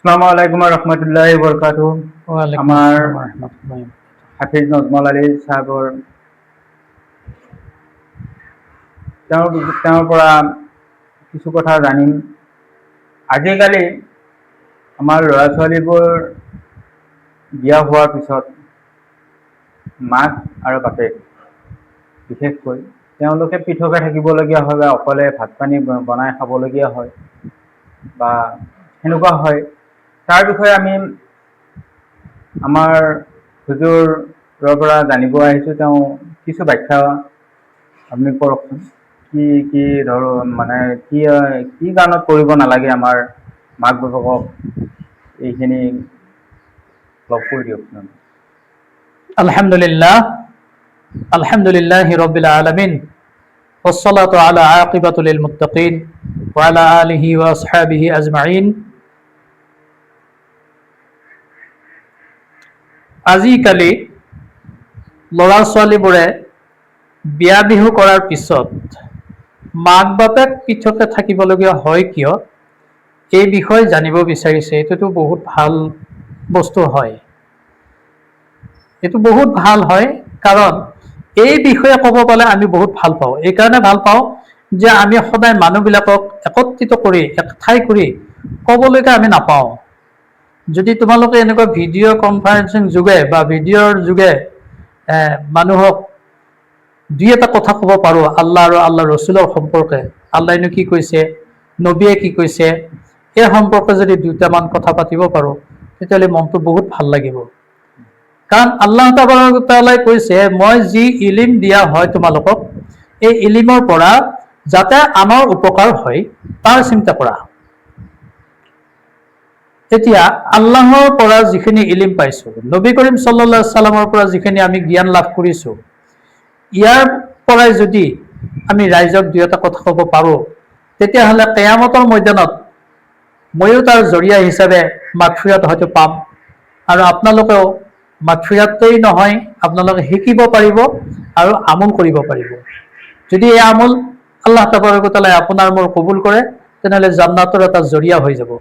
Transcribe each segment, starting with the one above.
আসসালামু আলাইকুম ৰহমতুল্লাহি বৰকাতুহ। আমাৰ হাফিজ নজমুল আলী সাহেবৰ তেওঁৰ পৰা কিছু কথা জানিম। আজিকালি আমাৰ ল'ৰা ছোৱালীবোৰ বিয়া হোৱাৰ পিছত মাক আৰু বাপেক বিশেষকৈ তেওঁলোকে পৃথকে থাকিবলগীয়া হয় বা অকলে ভাত পানী বনাই খাবলগীয়া হয় বা সেনেকুৱা হয়। তাৰ বিষয়ে আমি আমাৰ হুজুৰৰ পৰা জানিব আহিছোঁ। তেওঁ কিছু ব্যাখ্যা আপুনি কৰকচোন। কি মানে কি কাৰণত কৰিব নালাগে আমাৰ মাক বাপেকক এইখিনি লগ কৰি দিয়কচোন। আলহামদুলিল্লাহ রাব্বিল আলামিন ওয়াসসালাতু আলা আকিবাতুল মুত্তাকিন ওয়া আলা আলিহি ওয়া আসহাবিহি আজমাইন। আজিকালি ল'ৰা ছোৱালীবোৰে বিয়া বিহু কৰাৰ পিছত মাক বাপেক পৃথকে থাকিবলগীয়া হয় কিয়, এই বিষয়ে জানিব বিচাৰিছে। এইটোতো বহুত ভাল বস্তু হয়, এইটো বহুত ভাল হয়, কাৰণ এই বিষয়ে ক'ব পালে আমি বহুত ভাল পাওঁ। এইকাৰণে ভাল পাওঁ যে আমি সদায় মানুহবিলাকক একত্ৰিত কৰি এক ঠাই কৰি ক'বলৈকে আমি নাপাওঁ। যদি তোমালোকে এনেকুৱা ভিডিঅ' কনফাৰেন্সিং যোগে বা ভিডিঅ'ৰ যোগে মানুহক দুই এটা কথা ক'ব পাৰোঁ আল্লাহ আৰু আল্লাহ ৰচুলৰ সম্পৰ্কে, আল্লাহনো কি কৈছে, নবীয়ে কি কৈছে, এই সম্পৰ্কে যদি দুটামান কথা পাতিব পাৰোঁ তেতিয়াহ'লে মনটো বহুত ভাল লাগিব। কাৰণ আল্লাহ তাআলাই কৈছে, মই যি ইলিম দিয়া হয় তোমালোকক, এই ইলিমৰ পৰা যাতে আনৰ উপকাৰ হয় তাৰ চিন্তা কৰা। এতিয়া আল্লাহৰ পৰা যিখিনি ইলিম পাইছোঁ, নবী কৰিম সাল্লাল্লাহু আলাইহি সাল্লামৰ পৰা যিখিনি আমি জ্ঞান লাভ কৰিছোঁ, ইয়াৰ পৰাই যদি আমি ৰাইজক দুই এটা কথা ক'ব পাৰোঁ তেতিয়াহ'লে কিয়ামতৰ ময়দানত ময়ো তাৰ জৰিয়া হিচাপে মাগফিৰাত হয়তো পাম, আৰু আপোনালোকেও মাগফিৰাতেই নহয় আপোনালোকে শিকিব পাৰিব আৰু আমল কৰিব পাৰিব। যদি এই আমল আল্লাহ তাবাৰক ওয়া তাআলা আপোনাৰ মোৰ কবুল কৰে তেনেহ'লে জান্নাতৰ এটা জৰিয়া হৈ যাব।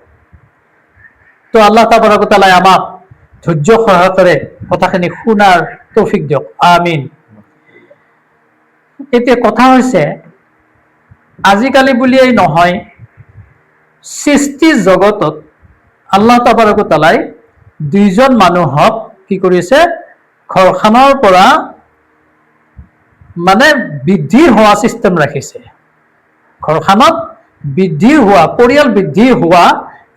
তো আল্লাহ তাবাৰক ওয়া তাআলা আমাক ধৈৰ্য সহকাৰে কথাখিনি শুনাৰ তৌফিক দিয়ক, আমিন। এতিয়া কথা হৈছে, আজিকালি বুলিয়েই নহয়, সৃষ্টি জগতত আল্লাহ তাবাৰক ওয়া তাআলাই দুইজন মানুহক কি কৰিছে, ঘৰখনৰ পৰা মানে বৃদ্ধি হোৱা চিষ্টেম ৰাখিছে। ঘৰখনত বৃদ্ধি হোৱা, পৰিয়াল বৃদ্ধি হোৱা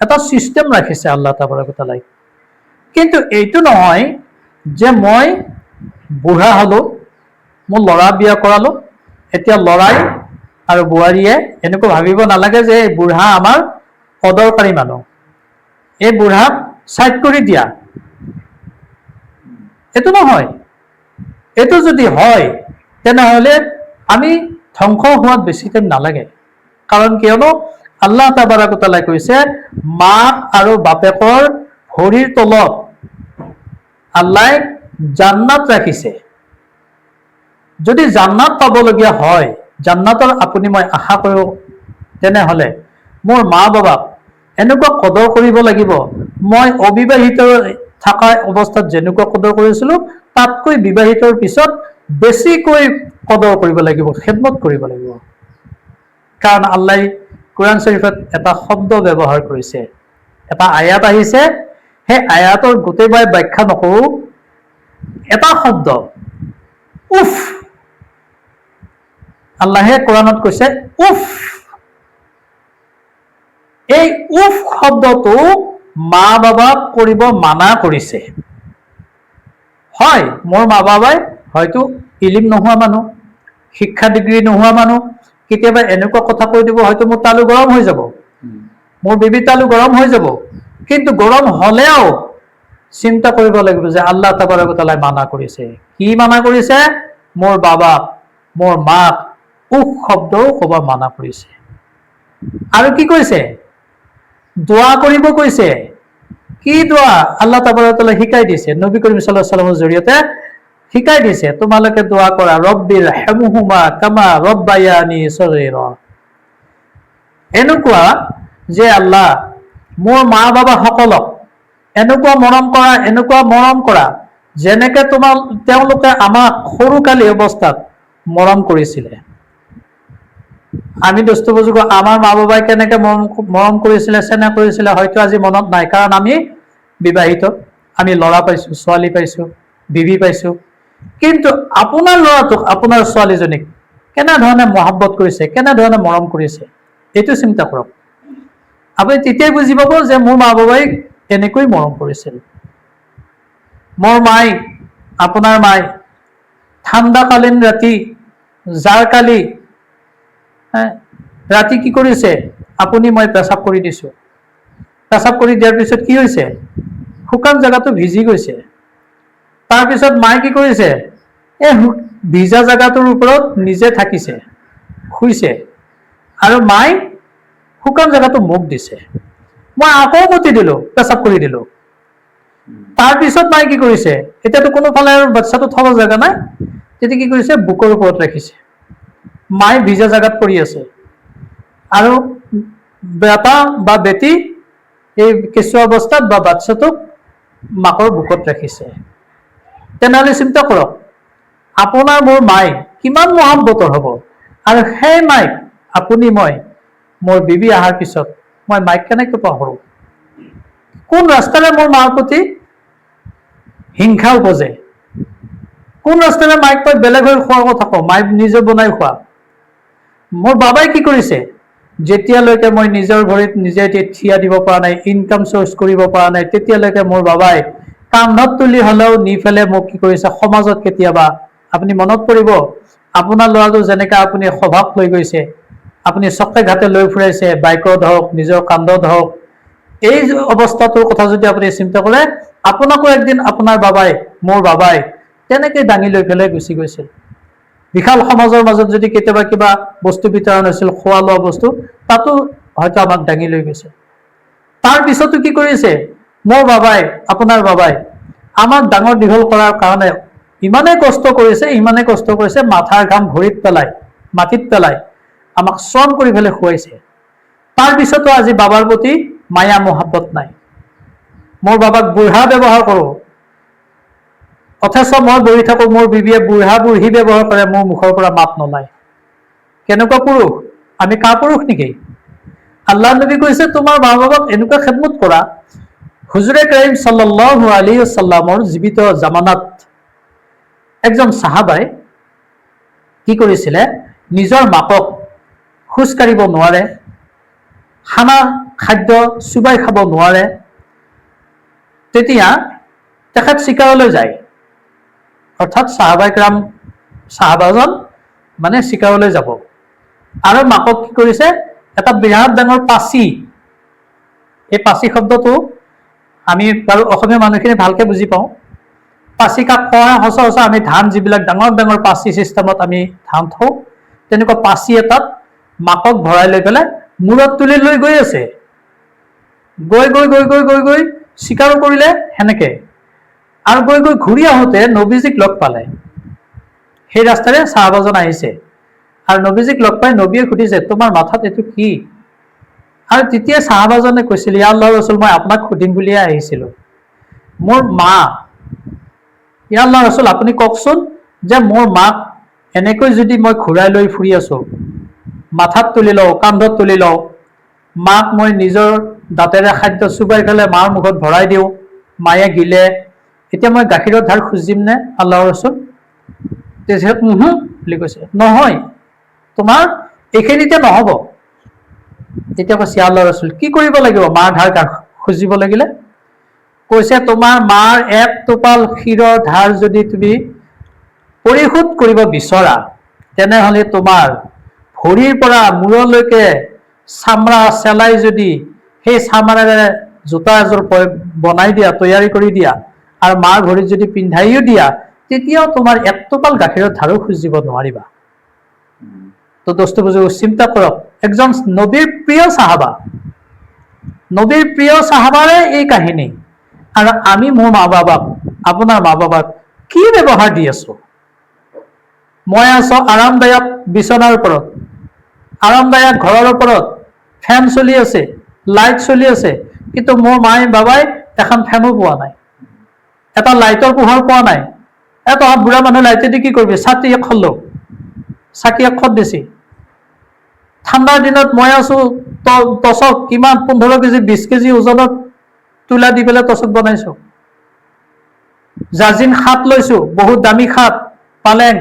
এটা চিষ্টেম ৰাখিছে আল্লাহ তাবাৰক ওয়া তাআলাই। কিন্তু এইটো নহয় যে মই বুঢ়া হ'লো, মোৰ ল'ৰা বিয়া কৰালো, এতিয়া ল'ৰাই আৰু বোৱাৰীয়ে এনেকুৱা ভাবিব নালাগে যে এই বুঢ়া আমাৰ অদৰকাৰী মানুহ, এই বুঢ়াক চাইড কৰি দিয়া। এইটো নহয়। এইটো যদি হয় তেনেহ'লে আমি ধ্বংস হোৱাত বেছি টাইম নালাগে। কাৰণ কিয়নো আল্লাহ তাবাৰক ওয়া তাআলাই কৈছে, মাক আৰু বাপেকৰ ভৰিৰ তলত আল্লাহ জান্নাত ৰাখিছে। যদি জান্নাত পাবলগীয়া হয়, জান্নাতৰ আপুনি মই আশা কৰোঁ, তেনেহ'লে মোৰ মা বাবাক এনেকুৱা কদৰ কৰিব লাগিব, মই অবিবাহিত থকা অৱস্থাত যেনেকুৱা কদৰ কৰিছিলোঁ তাতকৈ বিবাহিতৰ পিছত বেছিকৈ কদৰ কৰিব লাগিব, খেদমত কৰিব লাগিব। কাৰণ আল্লাহ কোৰআন শৰীফত এটা শব্দ ব্যৱহাৰ কৰিছে, এটা আয়াত আহিছে, সেই আয়াতৰ গোটেইবাৰ ব্যাখ্যা নকৰোঁ, এটা শব্দ উফ, আল্লাহে কোৰআনত কৈছে উফ। এই উফ শব্দটো মা বাবাক কৰিব মানা কৰিছে। হয়, মোৰ মা বাবাই হয়তো ইলিম নোহোৱা মানুহ, শিক্ষা ডিগ্ৰী নোহোৱা মানুহ, কেতিয়াবা এনেকুৱা কথা কৈ দিব হয়তো মোৰ তালু গৰম হৈ যাব, মোৰ বিবি তালু গৰম হৈ যাব। কিন্তু গৰম হ'লেও চিন্তা কৰিব লাগিব যে আল্লাহ তাবাৰক ওয়া তাআলাই মানা কৰিছে। কি মানা কৰিছে? মোৰ বাবাক, মোৰ মাক উফ শব্দও ক'ব মানা কৰিছে। আৰু কি কৈছে? দোয়া কৰিব কৈছে। কি দোয়া? আল্লাহ তাবাৰক ওয়া তাআলা শিকাই দিছে, নবী কৰিম সাল্লাল্লাহু আলাইহি ওয়াসাল্লামৰ জৰিয়তে শিকাই দিছে, তোমালোকে দোয়া কৰা, ৰব্বিৰ হামহুমা কামা ৰব্বায়ানি সগীৰা। এনেকুৱা যে আল্লাহ মোৰ মা বাবা সকলক এনেকুৱা মৰম কৰা যেনেকে তেওঁলোকে আমাক সৰুকালি অৱস্থাত মৰম কৰিছিলে। আমি দুষ্ট বুজুৰ্গ আমাৰ মা বাবাই কেনেকে মৰম কৰিছিলে, চেনেহ কৰিছিলে হয়তো আজি মনত নাই, কাৰণ আমি বিবাহিত, আমি ল'ৰা পাইছো, ছোৱালী পাইছো, বিবি পাইছো। কিন্তু আপোনাৰ ল'ৰাটোক, আপোনাৰ ছোৱালীজনীক কেনেধৰণে মহাব্বত কৰিছে, কেনেধৰণে মৰম কৰিছে, এইটো চিন্তা কৰক। আপুনি তেতিয়াই বুজি পাব যে মোৰ মা বাবাই এনেকৈ মৰম কৰিছিল। মোৰ মাই, আপোনাৰ মাই ঠাণ্ডাকালীন ৰাতি জাৰকালি ৰাতি কি কৰিছে, আপুনি মই পেচাব কৰি দিছো, পেচাব কৰি দিয়াৰ পিছত কি হৈছে, শুকান জেগাটো ভিজি গৈছে। তাৰপিছত মায়ে কি কৰিছে, এই ভিজা জেগাটোৰ ওপৰত নিজে থাকিছে, শুইছে, আৰু মায়ে শুকান জেগাটো মোক দিছে। মই আকৌ মতি দিলো, পেচাব কৰি দিলো। তাৰপিছত মায়ে কি কৰিছে, এতিয়াতো কোনোফালে আৰু বাচ্ছাটো থব জেগা নাই, তেতিয়া কি কৰিছে, বুকৰ ওপৰত ৰাখিছে। মায়ে ভিজা জেগাত পৰি আছে আৰু বেটা বা বেটি এই কেঁচুৱা অৱস্থাত বা বাচ্ছাটোক মাকৰ বুকত ৰাখিছে। তেনেহলে চিন্তা কৰক, আপোনাৰ মোৰ মাই কিমান মহাব্বতৰ হব। আৰু সেই মাইক আপুনি মই, মোৰ বিবি অহাৰ পিছত মই মাইক কেনেকৈ পাহৰো। কোন ৰাস্তাৰে মোৰ মাৰ প্ৰতি হিংসা উপজে, কোন ৰাস্তাৰে মাইক মই বেলেগ হৈ খোৱাৰ কথা কওঁ, মাইক নিজে বনাই খোৱা। মোৰ বাবাই কি কৰিছে, যেতিয়ালৈকে মই নিজৰ ভৰিত নিজে থিয় দিব পৰা নাই, ইনকাম চ'ৰ্চ কৰিব পৰা নাই, তেতিয়ালৈকে মোৰ বাবাই কান্ধত তুলি হলেও নি পেলাই মোক কি কৰিছে, সমাজত কেতিয়াবা আপুনি মনত পৰিব, আপোনাৰ ল'ৰাটো যেনেকে আপুনি সভাত লৈ গৈছে, আপুনি চকে ঘাটে লৈ ফুৰাইছে, বাইকত হওক, নিজৰ কান্ধত হওক, এই অৱস্থাটোৰ কথা যদি আপুনি চিন্তা কৰে, আপোনাকো একদিন আপোনাৰ বাবাই, মোৰ বাবাই তেনেকে দাঙি লৈ পেলাই গুচি গৈছিল। বিশাল সমাজৰ মাজত যদি কেতিয়াবা কিবা বস্তু বিতৰণ হৈছিল, খোৱা লোৱা বস্তু, তাতো হয়তো আমাক দাঙি লৈ গৈছে। তাৰ পিছতো কি কৰিছে, মোৰ বাবাই, আপোনাৰ বাবাই আমাক ডাঙৰ দীঘল কৰাৰ কাৰণে ইমানেই কষ্ট কৰিছে, মাথাৰ ঘাম ভৰিত পেলাই, মাটিত পেলাই আমাক শ্ৰম কৰি পেলাই খুৱাইছে। তাৰ পিছতো আজি বাবাৰ প্ৰতি মায়া মহাব্বত নাই। মোৰ বাবাক বুঢ়া ব্যৱহাৰ কৰো, অথচ মই বহি থাকো, মোৰ বিবিয়ে বুঢ়া বুঢ়ী ব্যৱহাৰ কৰে, মোৰ মুখৰ পৰা মাত নোলায়। কেনেকুৱা পুৰুষ আমি, কা পুৰুষ নেকি? আল্লাহ নবী কৈছে তোমাৰ মা বাবাক এনেকুৱা খেদমত কৰা। হুজুৰে কাৰীম সাল্লাল্লাহু আলাইহি ওয়াসাল্লামৰ জীৱিত জামানাত একজন সাহাবাই কি কৰিছিলে, নিজৰ মাকক খোজ কাঢ়িব নোৱাৰে, খাদ্য চুবাই খাব নোৱাৰে, তেতিয়া তেখেত চিকাৰলৈ যায়। অৰ্থাৎ সাহাবাজন মানে চিকাৰলৈ যাব, আৰু মাকক কি কৰিছে, এটা বিৰাট ডাঙৰ পাচি, এই পাচি শব্দটো আমি বাৰু অসমীয়া মানুহখিনি ভালকে বুজি পাওঁ। পাচি কাক কোৱা, সচৰাচৰ আমি ধান যিবিলাক ডাঙৰ ডাঙৰ পাচি চিষ্টেমত আমি ধান থওঁ, তেনেকুৱা পাচি এটাত মাকক ভৰাই লৈ পেলাই মূৰত তুলি লৈ গৈ আছে, গৈ গৈ গৈ গৈ গৈ গৈ চিকাৰো কৰিলে সেনেকে, আৰু গৈ গৈ ঘূৰি আহোঁতে নবীজীক লগ পালে। সেই ৰাস্তাৰে সাহাবাজন আহিছে, আৰু নবীজীক লগ পাই নবীয়ে সুধিছে তোমাৰ মাথাত এইটো কি? আৰু তেতিয়া সাহাবাজনে কৈছিল, ইয়া আল্লাহৰ ৰাসূল, মই আপোনাক সুধিম বুলিয়ে আহিছিলো, মোৰ মা, ইয়া আল্লাহৰ ৰাসূল আপুনি কওকচোন, যে মোৰ মাক এনেকৈ যদি মই ঘূৰাই লৈ ফুৰি আছো, মাথাত তুলি লওঁ, কান্ধত তুলি লওঁ, মাক মই নিজৰ দাঁতেৰে খাদ্য চুবাই পেলাই মাৰ মুখত ভৰাই দিওঁ, মায়ে গিলে, এতিয়া মই গাখীৰৰ ধাৰ খুজিম নে আল্লাহৰ ৰাসূল? বুলি কৈছে, নহয় তোমাৰ এইখিনিতে নহব। তেতিয়া কৈছে, ইয়া আল্লাহৰ ৰাসূল কি কৰিব লাগিব মাৰ ধাৰ খুজিব লাগিলে? কৈছে, তোমাৰ মাৰ এক টোপাল ক্ষীৰৰ ধাৰ যদি তুমি পৰিশোধ কৰিব বিচৰা, তেনেহলে তোমাৰ ভৰিৰ পৰা মূৰলৈকে চামৰা চেলাই যদি সেই চামৰাৰে জোতা এযোৰ বনাই দিয়া, তৈয়াৰী কৰি দিয়া, আৰু মাৰ ভৰিত যদি পিন্ধাইও দিয়া, তেতিয়াও তোমাৰ এক টোপাল গাখীৰৰ ধাৰো খুজিব নোৱাৰিবা। তো দোস্ত বুজুৰ্গ, চিন্তা কৰক, একজন নবীৰ প্ৰিয় সাহাবা, নবীৰ প্ৰিয় সাহাবাৰে এই কাহিনী, আৰু আমি মোৰ মা বাবাক, আপোনাৰ মা বাবাক কি ব্যৱহাৰ দি আছো? মই আছো আৰামদায়ক বিচনাৰ ওপৰত, আৰামদায়ক ঘৰৰ ওপৰত, ফেন চলি আছে, লাইট চলি আছে, কিন্তু মোৰ মায়ে বাবাই এখন ফেনো পোৱা নাই, এটা লাইটৰ পোহৰ পোৱা নাই। তহঁত বুঢ়া মানুহ লাইটেদি কি কৰিবি, চাকি এখন লওঁ, চাকি এখন দিছি। ঠাণ্ডাৰ দিনত মই আছো টচক কিমান 15 কেজি 20 কেজি ওজনত তুলা দি পেলাই টচক বনাইছো। জাজিন খাট লৈছো, বহুত দামী খাট, পালেং,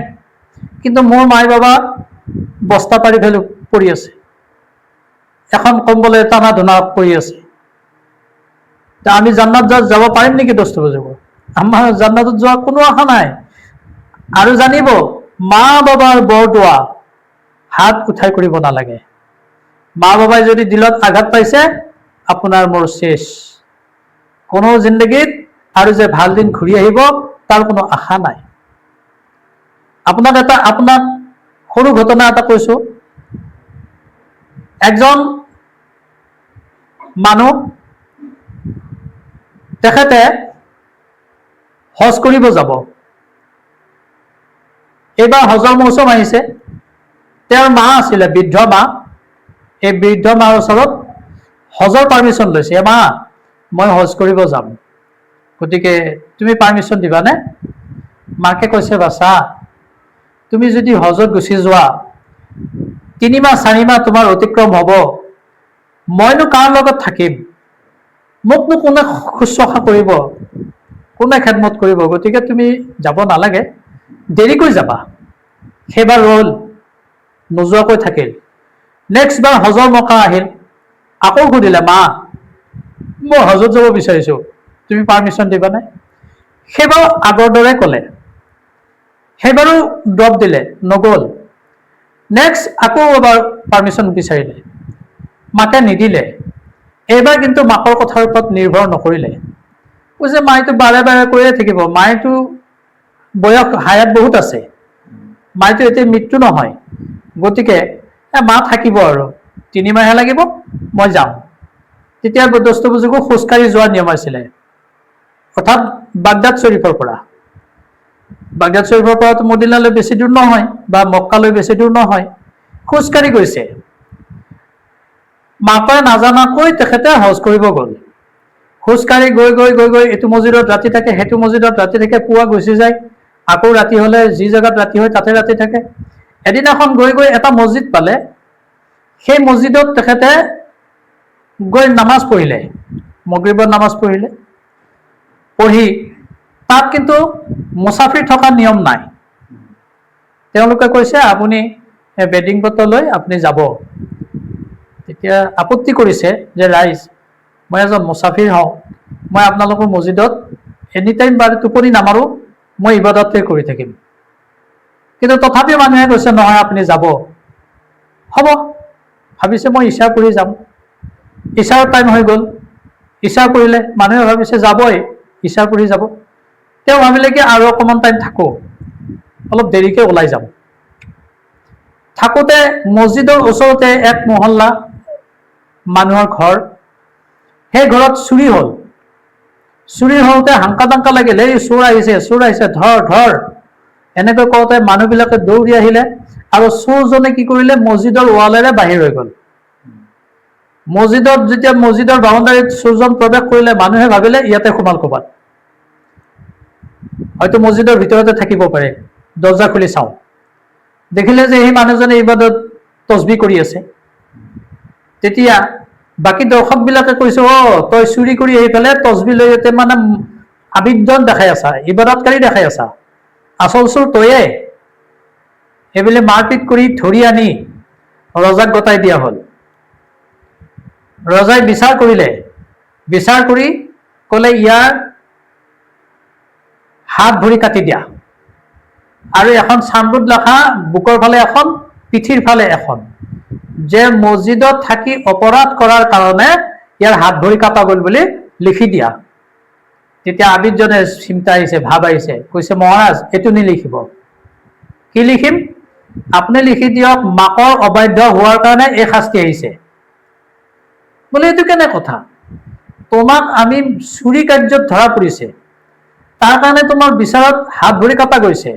কিন্তু মোৰ মায়ে বাবা বস্তা পাৰি ফেলো পৰি আছে, এখন কম্বলে টানা ধুনা পৰি আছে। আমি জান্নাত যাব পাৰিম নেকি 10 বজাব? আমাৰ জান্নাতত যোৱা কোনো আশা নাই। আৰু জানিব, মা বাবাৰ বৰদোৱা হাত উঠাই কৰিব নালাগে। মা বাবাই যদি দিলত আঘাত পাইছে, আপোনাৰ মোৰ শেষ। কোনো জিন্দগীত আৰু যে ভাল দিন ঘূৰি আহিব তাৰ কোনো আশা নাই। আপোনাক সৰু ঘটনা এটা কৈছো। একজন মানুহ, তেখেতে হজ কৰিব যাব। এইবাৰ হজৰ মৌচুম আহিছে। তেওঁৰ মা আছিলে, বৃদ্ধ মা। এই বৃদ্ধ মাৰ ওচৰত হজৰ পাৰ্মিশ্যন লৈছে। মা, মই হজ কৰিব যাম, গতিকে তুমি পাৰ্মিশ্যন দিবানে? মাকে কৈছে, বাছা, তুমি যদি হজত গুচি যোৱা 3 মাহ 4 মাহ তোমাৰ অতিক্ৰম হ'ব, মইনো কাৰ লগত থাকিম? মোকনো কোনে শুশ্ৰূষা কৰিব, কোনে খেদমত কৰিব? গতিকে তুমি যাব নালাগে, দেৰিকৈ যাবা। সেইবাৰ ৰ'ল, নোযোৱাকৈ থাকিল। নেক্সট বাৰ হজৰ মকা আহিল, আকৌ সুধিলে, মা, মই হজত যাব বিচাৰিছো, তুমি পাৰ্মিশ্যন দিবানে? সেইবাৰ আগৰ দৰে ক'লে, সেইবাৰো ড্ৰপ দিলে, নগ'ল। নেক্সট আকৌ এবাৰ পাৰ্মিশ্যন বিচাৰিলে, মাকে নিদিলে। এইবাৰ কিন্তু মাকৰ কথাৰ ওপৰত নিৰ্ভৰ নকৰিলে। কৈছে, মায়েতো বাৰে বাৰে কৈয়ে থাকিব, মায়েতো বয়স হায়াত বহুত আছে, মায়েতো এতিয়া মৃত্যু নহয়, গতিকে মা থাকিব আৰু 3 মাহে লাগিব, মই যাম। তেতিয়া দস্তু বুজুকো খোজকাঢ়ি যোৱাৰ নিয়ম আছিলে, অৰ্থাৎ বাগদাদ শ্বৰীফৰ পৰা। বাগদাদ শ্বৰীফৰ পৰা মদিনালৈ বেছি দূৰ নহয়, বা মক্কালৈ বেছি দূৰ নহয়, খোজকাঢ়ি গৈছে। মাকে নাজানাকৈ তেখেতে হজ কৰিব গ'ল। খোজকাঢ়ি গৈ গৈ গৈ গৈ এইটো মছজিদত ৰাতি থাকে, সেইটো মছজিদত ৰাতি থাকে, পুৱা গুচি যায়, আকৌ ৰাতি হলে যি জেগাত ৰাতি হয় তাতে ৰাতি থাকে। এদিনাখন গৈ গৈ এটা মছজিদ পালে, সেই মছজিদত তেখেতে গৈ নামাজ পঢ়িলে, মগৰিবৰ নামাজ পঢ়িলে। পঢ়ি তাত কিন্তু মুছাফিৰ থকাৰ নিয়ম নাই। তেওঁলোকে কৈছে, আপুনি বেডিং পত্ৰ লৈ আপুনি যাব। তেতিয়া আপত্তি কৰিছে যে, ৰাইজ, মই এজন মুছাফিৰ হওঁ, মই আপোনালোকৰ মছজিদত এনি টাইম বাৰু টোপনি নামাৰো, মই ইবাদতে কৰি থাকিম। কিন্তু তথাপি মানুহে কৈছে, নহয় আপুনি যাব। হ'ব, ভাবিছে মই ইশা কৰি যাম। ইশাৰ টাইম হৈ গ'ল, ইশা কৰিলে, মানুহে ভাবিছে যাবই, ইশা কৰি যাব। তেওঁ ভাবিলে কি আৰু অকণমান টাইম থাকো, অলপ দেৰিকে ওলাই যাম। থাকোতে মছজিদৰ ওচৰতে এক মহল্লা মানুহৰ ঘৰ, সেই ঘৰত চুৰি হ'ল। চুৰি হওঁতে হাংকা দাংকা লাগিল, এই চোৰ আহিছে, চোৰ আহিছে, ধৰ ধৰ, এনেকৈ কওঁতে মানুহবিলাকে দৌৰি আহিলে, আৰু চোৰজনে কি কৰিলে, মছজিদৰ ৱালেৰে বাহিৰ হৈ গ'ল। মছজিদত যেতিয়া মছজিদৰ বাউণ্ডাৰীত চোৰজন প্ৰৱেশ কৰিলে, মানুহে ভাবিলে ইয়াতে সোমাল ক'ৰবাত, হয়তো মছজিদৰ ভিতৰতে থাকিব পাৰে, দৰ্জা খুলি চাওঁ। দেখিলে যে সেই মানুহজনে ইবাদত তছবি কৰি আছে। তেতিয়া বাকী দৰ্শকবিলাকে কৈছে, তই চুৰি কৰি আহি পেলাই তছবি লৈ ইয়াতে মানে আবিদ্যন দেখাই আছা, ইবাদতকাৰী দেখাই আছা, আচল চোৰ তয়ে। সেইবুলি মাৰপিট কৰি ধৰি আনি ৰজাক গতাই দিয়া হ'ল। ৰজাই বিচাৰ কৰিলে, বিচাৰ কৰি ক'লে, ইয়াৰ হাত ভৰি কাটি দিয়া, আৰু এখন চানবোৰ্ড লেখা, বুকৰ ফালে এখন, পিঠিৰ ফালে এখন, যে মছজিদত থাকি অপৰাধ কৰাৰ কাৰণে ইয়াৰ হাত ভৰি কাটা গ'ল বুলি লিখি দিয়া। তেতিয়া আবিদজনে চিন্তা আহিছে, ভাব আহিছে, কৈছে, মহাৰাজ, এইটো নিলিখিব। কি লিখিম? আপুনি লিখি দিয়ক, মাকৰ অবাধ্য হোৱাৰ কাৰণে এই শাস্তি আহিছে। বোলে এইটো কেনে কথা? তোমাক আমি চুৰি কাৰ্যত ধৰা পৰিছে, তাৰ কাৰণে তোমাৰ বিচাৰত হাত ভৰি কাটা গৈছে,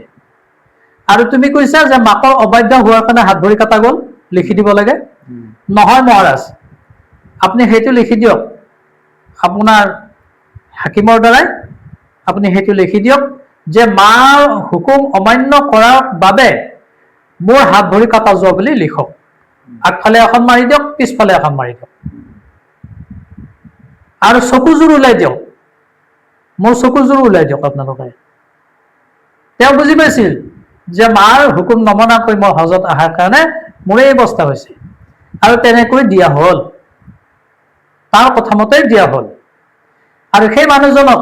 আৰু তুমি কৈছা যে মাকৰ অবাধ্য হোৱাৰ কাৰণে হাত ভৰি কাটা গ'ল, লিখি দিব লাগে। নহয় মহাৰাজ, আপুনি সেইটো লিখি দিয়ক, আপোনাৰ হাকিমৰ দ্বাৰাই আপুনি সেইটো লিখি দিয়ক যে মাৰ হুকুম অমান্য কৰাৰ বাবে মোৰ হাত ভৰি কাটা যোৱা বুলি লিখক। আগফালে এখন মাৰি দিয়ক, পিছফালে এখন মাৰি দিয়ক, আৰু চকুযোৰ ওলাই দিয়ক, মোৰ চকুযোৰ ওলাই দিয়ক আপোনালোকে। তেওঁ বুজি পাইছিল যে মাৰ হুকুম নমনাকৈ মই হজত অহাৰ কাৰণে মোৰ এই অৱস্থা হৈছে, আৰু তেনেকৈ দিয়া হ'ল, তাৰ কথা মতেই দিয়া হ'ল। আৰু সেই মানুহজনক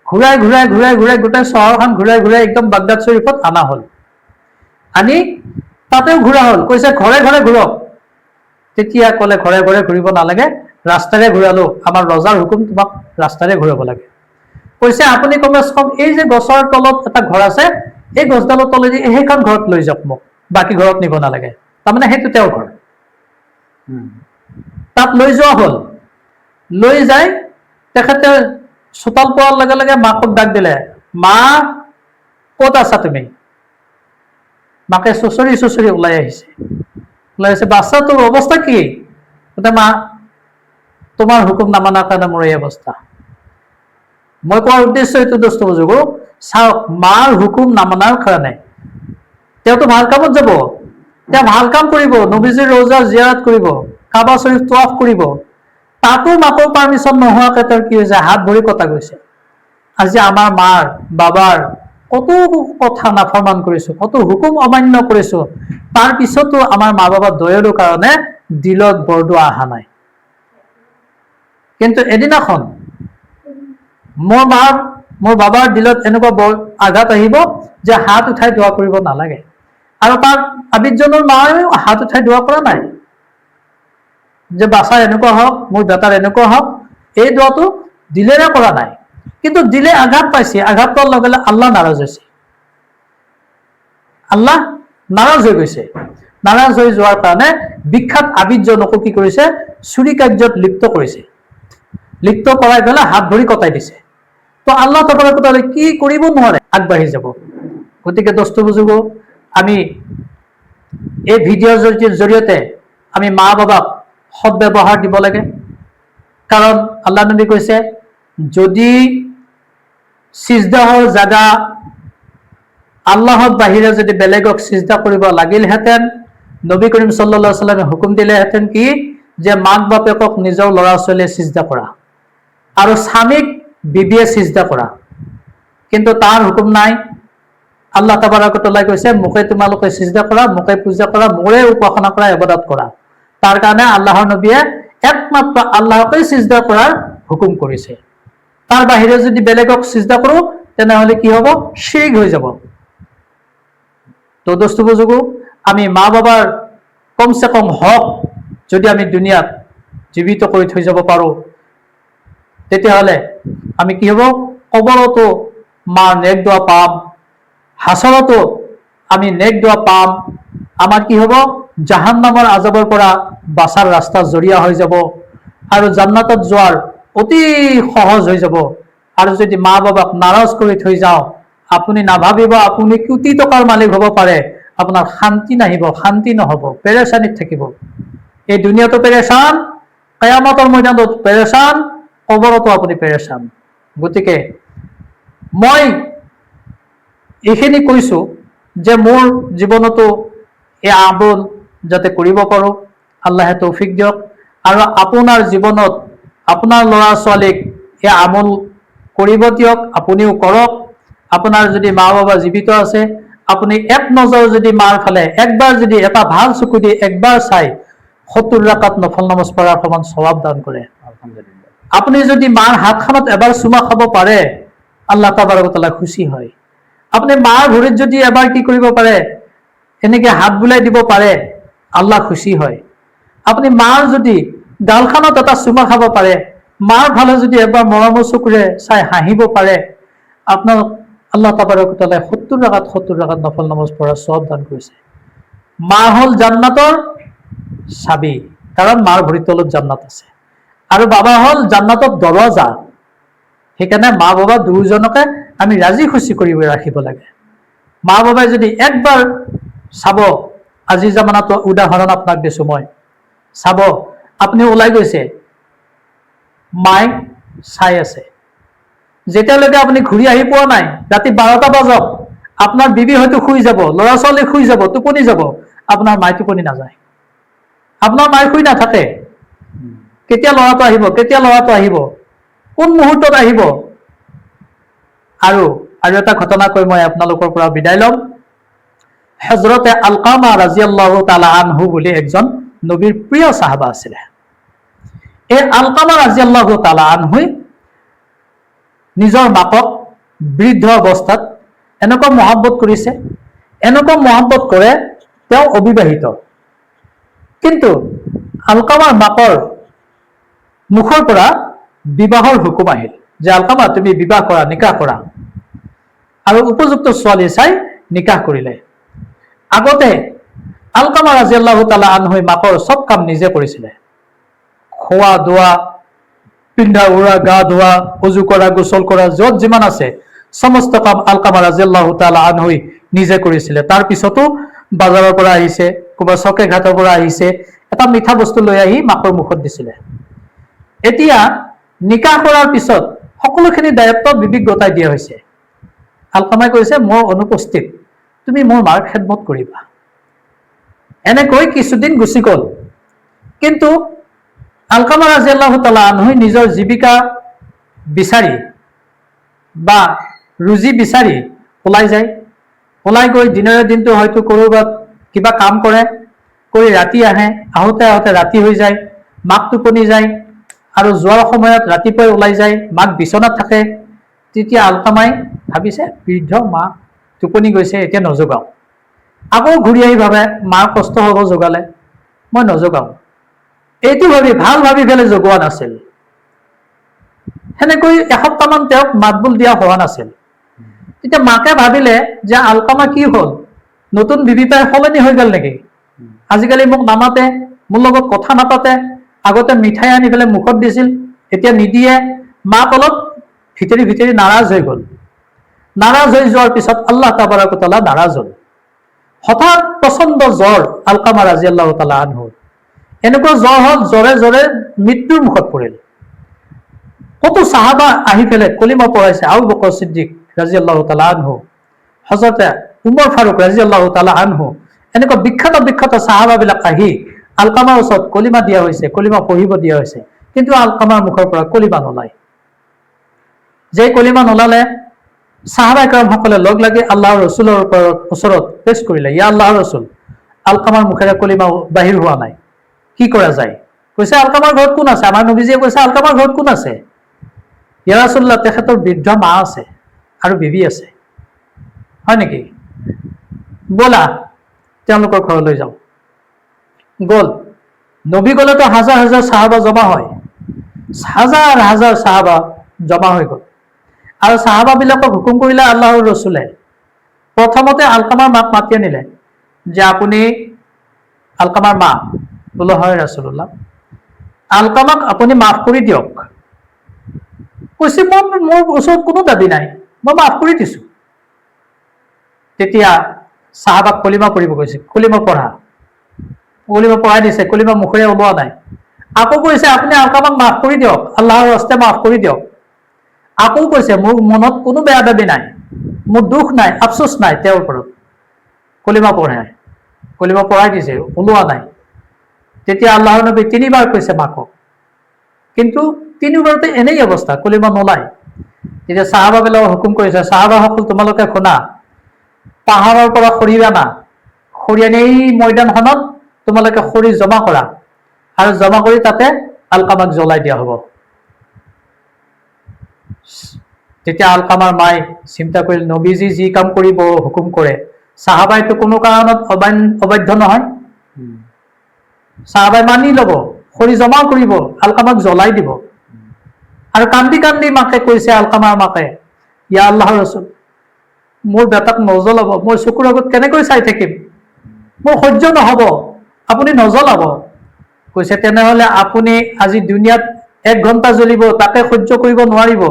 ঘূৰাই ঘূৰাই ঘূৰাই ঘূৰাই গোটেই চহৰখন ঘূৰাই ঘূৰাই একদম বাগদাদ শ্বৰীফত অনা হ'ল। আনি তাতেও ঘূৰা হ'ল, কৈছে ঘৰে ঘৰে ঘূৰক। তেতিয়া ক'লে ঘৰে ঘৰে ঘূৰিব নালাগে, ৰাস্তাৰে ঘূৰালো, আমাৰ ৰজাৰ হুকুম, তোমাক ৰাস্তাৰে ঘূৰাব লাগে। কৈছে আপুনি কমচে কম এই যে গছৰ তলত এটা ঘৰ আছে, এই গছডালৰ তলেদি সেইখন ঘৰত লৈ যাওক, মোক বাকী ঘৰত নিব নালাগে। তাৰমানে সেইটো তেওঁৰ ঘৰ। তাত লৈ যোৱা হ'ল। লৈ যাই তেখেতে চোতাল পোৱাৰ লগে লগে মাকক ডাক দিলে, মা ক'ত আছা তুমি? মাকে চুচৰি চুচৰি ওলাই আহিছে। ওলাই আহিছে, বাচ্ছা তোৰ অৱস্থা কি? মা তোমাৰ হুকুম নামানাৰ কাৰণে মোৰ এই অৱস্থা। মই কোৱাৰ উদ্দেশ্য এইটো দোস্ত বুজো, চাওক মাৰ হুকুম নামানাৰ কাৰণে তেওঁতো ভাল কামত যাব, তেওঁ ভাল কাম কৰিব, নবীজীৰ ৰৌজা জিয়াৰত কৰিব, কাবা শ্বৰীফ তৱাফ কৰিব, তাতো মাকৰ পাৰ্মিশ্যন নোহোৱাকে তেওঁৰ কি হৈছে, হাত ভৰি কটা গৈছে। আজি আমাৰ মাৰ বাবাৰ কত কথা নাফৰমান কৰিছো, কত হুকুম অমান্য কৰিছো, তাৰ পিছতো আমাৰ মা বাবা দয়ালু কাৰণে দিলত বৰদোৱা অহা নাই। কিন্তু এদিনাখন মোৰ বাবাৰ দিলত এনেকুৱা আঘাত আহিব যে হাত উঠাই দোৱা কৰিব নালাগে। আৰু তাৰ আবিদজনৰ মায়েও হাত উঠাই দোৱা কৰা নাই যে বাছাৰ এনেকুৱা হওক, মোৰ বেটাৰ এনেকুৱা হওক, এই দোৱাটো দিলেৰে কৰা নাই। কিন্তু দিলে আঘাত পাইছে, আঘাত পোৱাৰ লগে লগে আল্লাহ নাৰাজ হৈছে, আল্লাহ নাৰাজ হৈ গৈছে। নাৰাজ হৈ যোৱাৰ কাৰণে বিখ্যাত আবিদজনকো কি কৰিছে, চুৰি কাৰ্যত লিপ্ত কৰিছে। লিপ্ত কৰাই পেলাই হাত ভৰি কটাই দিছে। তো আল্লাহ তাবাৰক তাআলা কি কৰিব নোৱাৰে, আগবাঢ়ি যাব। গতিকে দোস্ত বুজুৰ্গ, আমি এই ভিডিঅ'ৰ জৰিয়তে আমি মা বাবাক সৎ ব্যৱহাৰ দিব লাগে। কাৰণ আল্লাহ নবী কৈছে, যদি সিজদাহৰ জাগা আল্লাহৰ বাহিৰে যদি বেলেগক সিজদা কৰিব লাগিলহেঁতেন, নবী কৰিম সাল্লাল্লাহু আলাইহি ওয়াসাল্লামে হুকুম দিলেহেঁতেন কি, যে মাক বাপেকক নিজৰ ল'ৰা ছোৱালীয়ে সিজদা কৰা আৰু স্বামীক বিবিয়ে সিজদা কৰা। কিন্তু তাৰ হুকুম নাই। আল্লাহ তাবাৰক व তাআলাই কৈছে, মোকে তোমালোকে সিজদা কৰা, মোকে পূজা কৰা, মোৰে উপাসনা কৰা, ইবাদত কৰা। তাৰ কাৰণে আল্লাহৰ নবীয়ে একমাত্ৰ আল্লাহকে সিজদা কৰাৰ হুকুম কৰিছে। তাৰ বাহিৰে যদি বেলেগক সিজদা কৰো, তেনেহলে কি হ'ব, শিৰিক হৈ যাব। তো দোস্ত বুজুৰ্গ, আমি মা বাবাৰ কমসে কম হক যদি আমি দুনিয়াত জীবিত কৰি থৈ যাব পাৰো, তেতিয়াহলে আমি কি হব, কবৰতো মাৰ নেক দোৱা পাম, হাসৰতো আমি নেক দোৱা পাম। আমাৰ কি হব, জাহান্নামৰ আজাবৰ পৰা বাছাৰ ৰাস্তা জৰিয়া হৈ যাব, আৰু জান্নাতত যোৱাৰ অতি সহজ হৈ যাব। আৰু যদি মা বাবাক নাৰাজ কৰি থৈ যাওঁ, আপুনি নাভাবিব আপুনি কোটি টকাৰ মালিক হ'ব পাৰে, আপোনাৰ শান্তি নাহিব, শান্তি নহব, পেৰেচানিত থাকিব। এই দুনিয়াতো পেৰেচান, কিয়ামতৰ ময়দানত পেৰেচান, কবৰতো আপুনি পেৰেচান। গতিকে মই এইখিনি কৈছো যে মোৰ জীৱনতো এই আমল যাতে কৰিব পাৰো, আল্লাহে তৌফিক দিয়ক। আৰু আপোনাৰ জীৱনত আপোনাৰ ল'ৰা ছোৱালীক এই আমল কৰিব দিয়ক, আপুনিও কৰক। আপোনাৰ যদি মা বাবা জীৱিত আছে, আপুনি এক নজৰ যদি মাৰ ফালে একবাৰ যদি এটা ভাল চকু দি একবাৰ চাই 70 ৰাকাত নফল নামাজ পঢ়াৰ সমান সওয়াব দান কৰে। আপুনি যদি মাৰ হাতখনত এবাৰ চুমা খাব পাৰে, আল্লাহ তাবাৰক তাআলা খুশি হয়। আপুনি মাৰ ভৰিত যদি এবাৰ কি কৰিব পাৰে, এনেকে হাত বুলাই দিব পাৰে, আল্লাহ খুশি হয়। আপুনি মাৰ যদি গালখনত এটা চুমা খাব পাৰে, মাৰ ফালে যদি এবাৰ মৰমৰ চকুৰে চাই হাঁহিব পাৰে, আপোনাৰ আল্লাহ তাবাৰক তাআলা 70 ৰাকাত নফল নামাজ পঢ়াৰ সওয়াব দান কৰিছে। মা হল জান্নাতৰ চাবি, কাৰণ মাৰ ভৰিৰ তলত জান্নাত আছে, আৰু বাবা হল জান্নাতৰ দৰজা। সেইকাৰণে মা বাবা দুয়োজনকে আমি ৰাজি খুশি কৰি ৰাখিব লাগে। মা বাবাই যদি একবাৰ চাব, আজিৰ জামানাতো উদাহৰণ আপোনাক দিছো মই, চাব আপুনি ওলাই গৈছে, মায়ে চাই আছে। যেতিয়ালৈকে আপুনি ঘূৰি আহি পোৱা নাই, ৰাতি 12টা বাজক, আপোনাৰ বিবি হয়তো শুই যাব, ল'ৰা ছোৱালী শুই যাব, টোপনি যাব, আপোনাৰ মায়ে টোপনি নাযায়। আপোনাৰ মায়ে শুই নাথাকে, কেতিয়া ল'ৰাটো আহিব, কেতিয়া ল'ৰাটো আহিব, কোন মুহূৰ্তত আহিব। আৰু এটা ঘটনা কৈ মই আপোনালোকৰ পৰা বিদায় ল'ম। হযৰতে আলকামা ৰাদিয়াল্লাহু তাআলা আনহু বুলি একজন নবীৰ প্ৰিয় সাহাবা আছিলে। এই আলকামা ৰাদিয়াল্লাহু তাআলা আনহুই নিজৰ মাকক বৃদ্ধ অৱস্থাত এনেকুৱা মহব্বত কৰিছে, এনেকুৱা মহব্বত কৰে, তেওঁ অবিবাহিত। কিন্তু আলকামাৰ মাকৰ মুখৰ পৰা বিবাহৰ হুকুম আহিল যে আলকামা তুমি বিবাহ কৰা, নিকাহ কৰা। আৰু উপযুক্ত ছোৱালী চাই নিকাহ কৰিলে। আগতে আলকামা ৰাদিয়াল্লাহু তাআলা আনহুই মাকৰ চব কাম নিজে কৰিছিলে। খোৱা দোৱা, পিন্ধা উৰা, গা ধোৱা, উজু কৰা, গোসল কৰা, য'ত যিমান আছে সমস্ত কাম আলকামা ৰাদিয়াল্লাহু তাআলা আনহুই নিজে কৰিছিলে। তাৰ পিছতো বাজাৰৰ পৰা আহিছে, ক'ৰবাত চকে ঘাটৰ পৰা আহিছে, এটা মিঠা বস্তু লৈ আহি মাকৰ মুখত দিছিলে। এতিয়া নিকাহ কৰাৰ পিছত সকলোখিনি দায়িত্ব বিবিক গতাই দিয়া হৈছে। আলকামাই কৈছে মোৰ অনুপস্থিত তুমি মোৰ মাৰ খেদমত কৰিবা। এনেকৈ কিছুদিন গুচি গ'ল। কিন্তু আলকামা ৰাদিয়াল্লাহু তাআলা আনহুই নিজৰ জীৱিকা বিচাৰি বা ৰুজি বিচাৰি ওলাই যায়। ওলাই গৈ দিনৰে দিনটো হয়তো ক'ৰবাত কিবা কাম কৰে, কৰি ৰাতি আহে, আহোঁতে আহোঁতে ৰাতি হৈ যায়, মাক টোপনি যায়। আৰু যোৱাৰ সময়ত ৰাতিপুৱাই ওলাই যায়, মাক বিচনাত থাকে। তেতিয়া আলকামাই ভাবিছে বৃদ্ধ মা টোপনি গৈছে, এতিয়া নজগাওঁ। আকৌ ঘূৰি আহি ভাবে মাৰ কষ্ট হ'ব জগালে, মই নজগাওঁ। এইটো ভাবি পেলাই জগোৱা নাছিল। সেনেকৈ এসপ্তাহমান তেওঁক মাত বোল দিয়া হোৱা নাছিল। তেতিয়া মাকে ভাবিলে যে আলকামা কি হ'ল, নতুন বিবি তাই সলনি হৈ গ'ল নেকি? আজিকালি মোক নামাতে, মোৰ লগত কথা নাপাতে, আগতে মিঠাই আনি পেলাই মুখত দিছিল, এতিয়া নিদিয়ে। মাক অলপ ভিতৰি ভিতৰি নাৰাজ হৈ গ'ল। নাৰাজ হৈ যোৱাৰ পিছত আল্লাহ তাবাৰক ওয়া তাআলা নাৰাজ হ'ল। হঠাৎ প্ৰচণ্ড জ্বৰ আলকামা ৰাদিয়াল্লাহু তাআলা আনহুৰ। এনেকুৱা জ্বৰ হ'ল, জ্বৰে জ্বৰে মৃত্যুৰ মুখত পৰিল। কত সাহাবা আহি পেলাই কলিমা পঢ়াইছে। আবু বকৰ সিদ্দিক ৰাদিয়াল্লাহু তাআলা আনহু, হযৰতে উমৰ ফাৰুক ৰাদিয়াল্লাহু তাআলা আনহু, এনেকুৱা বিখ্যাত বিখ্যাত সাহাবাবিলাক আহি আলকামাৰ ওচৰত কলিমা দিয়া হৈছে, কলিমা পঢ়িব দিয়া হৈছে। কিন্তু আলকামাৰ মুখৰ পৰা কলিমা নোলায়। যে কলিমা নোলালে সাহাবায়ে কেৰামসকলে লগ লাগি আল্লাহৰ ৰসুলৰ ওচৰত পেশ কৰিলে, ইয়া আল্লাহৰ ৰসুল, আলকামাৰ মুখেৰে কলিমা বাহিৰ হোৱা নাই, কি কৰা যায়? কৈছে আলকামাৰ ঘৰত কোন আছে? আমাৰ নবীজীয়ে কৈছে আলকামাৰ ঘৰত কোন আছে? ইয়া ৰাসূলুল্লাহ, তেখেতৰ বৃদ্ধ মা আছে আৰু বিবি আছে। হয় নেকি? ব'লা তেওঁলোকৰ ঘৰলৈ যাওঁ। গ'ল। নবী গ'লেতো হাজাৰ হাজাৰ সাহাবা জমা হয়, হাজাৰ হাজাৰ সাহাবা জমা হৈ গ'ল। আৰু সাহাবাবিলাকক হুকুম কৰিলে আল্লাহৰ ৰসুলে। প্ৰথমতে আলকামাৰ মাক মাতি আনিলে যে আপুনি আলকামাৰ মা? বোলো হয় ৰাসূলুল্লাহ। আলকামাক আপুনি মাফ কৰি দিয়ক। কৈছে মোৰ ওচৰত কোনো দাবী নাই, মই মাফ কৰি দিছো। তেতিয়া সাহাবাক কলিমা পঢ়িব কৈছে, কলিমা পঢ়া। কলিমা পঢ়াই দিছে, কলিমা মুখেৰে ওলোৱা নাই। আকৌ কৈছে আপুনি আলকামাক মাফ কৰি দিয়ক, আল্লাহৰ হস্তে মাফ কৰি দিয়ক। আকৌ কৈছে মোৰ মনত কোনো বেয়া দাবী নাই, মোৰ দুখ নাই, আফচোচ নাই তেওঁৰ ওপৰত। কলিমা পঢ়াই, কলিমা পঢ়াই দিছে, ওলোৱা নাই। তেতিয়া আল্লাহৰ নবী তিনিবাৰ কৈছে মাকক, কিন্তু তিনিবাৰতে এনেই অৱস্থা, কলিমা নোলায়। তেতিয়া সাহাবাবিলাকক হুকুম কৰিছে, সাহাবাসকল তোমালোকে শুনা, পাহাৰৰ পৰা খৰি আনা, খৰি আনি এই ময়দানখনত তোমালোকে খৰি জমা কৰা, আৰু জমা কৰি তাতে আলকামাক জ্বলাই দিয়া হ'ব। তেতিয়া আলকামাৰ মায়ে চিন্তা কৰিল, নবীজী যি কাম কৰিব হুকুম কৰে, সাহাবাইতো কোনো কাৰণত অবাধ্য নহয়। সাহাবাই মানি ল'ব, খৰি জমা কৰিব, আলকামাক জ্বলাই দিব। আৰু কান্দি কান্দি মাকে কৈছে, আলকামাৰ মাকে, ইয়া আল্লাহৰ ৰসুল, মোৰ বেটাক নজ্বলাব, মই চকুৰ আগত কেনেকৈ চাই থাকিম, মোৰ সহ্য নহ'ব, আপুনি নজ্বলাব। কৈছে তেনেহলে আপুনি আজি দুনিয়াত 1 ঘণ্টা জ্বলিব, তাকে সহ্য কৰিব নোৱাৰিব,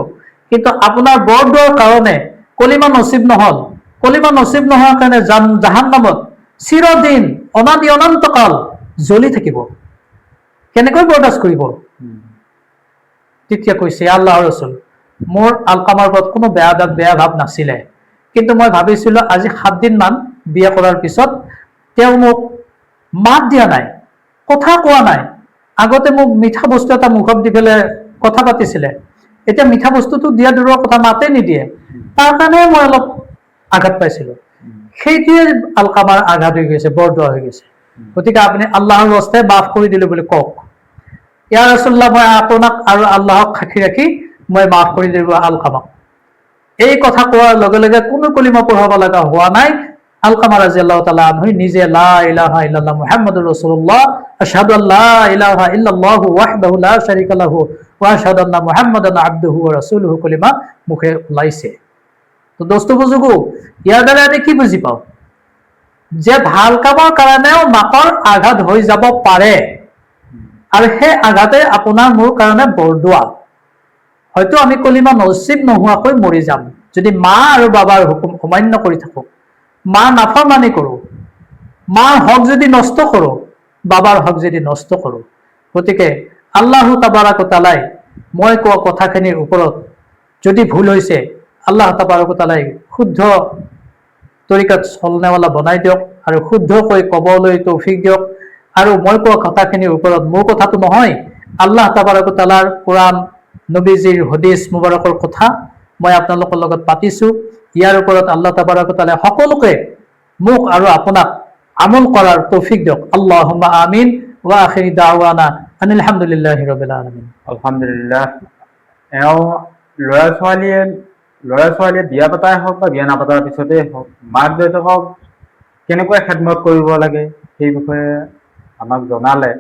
কিন্তু আপোনাৰ বৰদোৱাৰ কাৰণে কলিমা নচিব নহল, কলিমা নচিব নোহোৱাৰ কাৰণে জাহান্নামত চিৰদিন অনাদি অনন্তকাল জ্বলি থাকিব, কেনেকৈ বৰদাস্ত কৰিব? তেতিয়া কৈছে, আল্লাহৰ ৰসুল, মোৰ আলকামাৰ ওপৰত কোনো বেয়া ভাৱ নাছিলে, কিন্তু মই ভাবিছিলো আজি 7 দিন মান বিয়া কৰাৰ পিছত তেওঁ মোক মাত দিয়া নাই, কথা কোৱা নাই। আগতে মোক মিঠা বস্তু এটা মুখত দি পেলাই কথা পাতিছিলে, এতিয়া মিঠা বস্তুটো দিয়া দূৰৰ কথা, মাতে নিদিয়ে। তাৰ কাৰণে মই অলপ আঘাত পাইছিলো। সেইটোৱে আলকামাৰ আঘাত হৈ গৈছে, বৰদোৱা হৈ গৈছে। গতিকে আপুনি আল্লাহৰ হস্তে মাফ কৰি দিলো বুলি কওক। ইয়া ৰাছূলুল্লাহ, মই আপোনাক আৰু আল্লাহক সাক্ষী ৰাখি মই মাফ কৰি দিলো আলকামাক। এই কথা কোৱাৰ লগে লগে কোনো কলিমা পঢ়াব লগা হোৱা নাই। আলকামা ৰাদিয়াল্লাহু তাআলা আনহু নিজে লা ইলাহা ইল্লাল্লাহ মুহাম্মাদুৰ ৰাসূলুল্লাহ আশহাদু আল্লা ইলাহা ইল্লাল্লাহু ওয়াহদাহু লা শাৰীকা লাহু ওয়া আশহাদু আন্না মুহাম্মাদান আবদুহু ওয়া ৰাসূলুহু কলিমা মুখে ওলাইছে। তো দোস্ত বুজুৰ্গ, ইয়াৰ দ্বাৰা আমি কি বুজি পাওঁ? যে ভাল কামৰ কাৰণেও মাকৰ আঘাত হৈ যাব পাৰে, আৰু সেই আঘাতে আপোনাৰ মোৰ কাৰণে বৰদোৱা। হয়তো আমি কলিমা নচিব নোহোৱাকৈ মৰি যাম যদি মা আৰু বাবাৰ হুকুম অমান্য কৰি থাকো, মা নাফৰমানি কৰো, মাৰ হক যদি নষ্ট কৰো, বাবাৰ হক যদি নষ্ট কৰো। গতিকে আল্লাহ তাবাৰাক ওয়া তাআলাই মই কোৱা কথাখিনিৰ ওপৰত যদি ভুল হৈছে, আল্লাহ তাবাৰাক ওয়া তাআলাই শুদ্ধ তৰিকাত চলনেৱালা বনাই দিয়ক আৰু শুদ্ধকৈ কবলৈ তৌফিক দিয়ক। আৰু মই কোৱা কথাখিনিৰ ওপৰত মোৰ কথাটো নহয়, আল্লাহ তাবাৰাক ওয়া তাআলাৰ কোৰআন, নবীজিৰ হদিস মুবাৰকৰ কথা মই আপোনালোকৰ লগত পাতিছো। ইয়াৰ ওপৰত আল্লাহ তাবাৰাক ওয়া তাআলাই সকলোকে মোক আৰু আপোনাক আমল কৰাৰ তৌফিক দিয়ক। আল্লাহুম্মা আমিন ওয়া আখিৰি দাওয়ানা আনিল হামদুলিল্লাহি ৰাব্বিল আলামিন। আলহামদুলিল্লাহ। এওঁ ল'ৰা ছোৱালীয়ে বিয়া পতাই হওক বা বিয়া নাপতাৰ পিছতেই হওক, মাক দেউতাকক কেনেকৈ খেদমত কৰিব লাগে সেই বিষয়ে আমাক জনালে।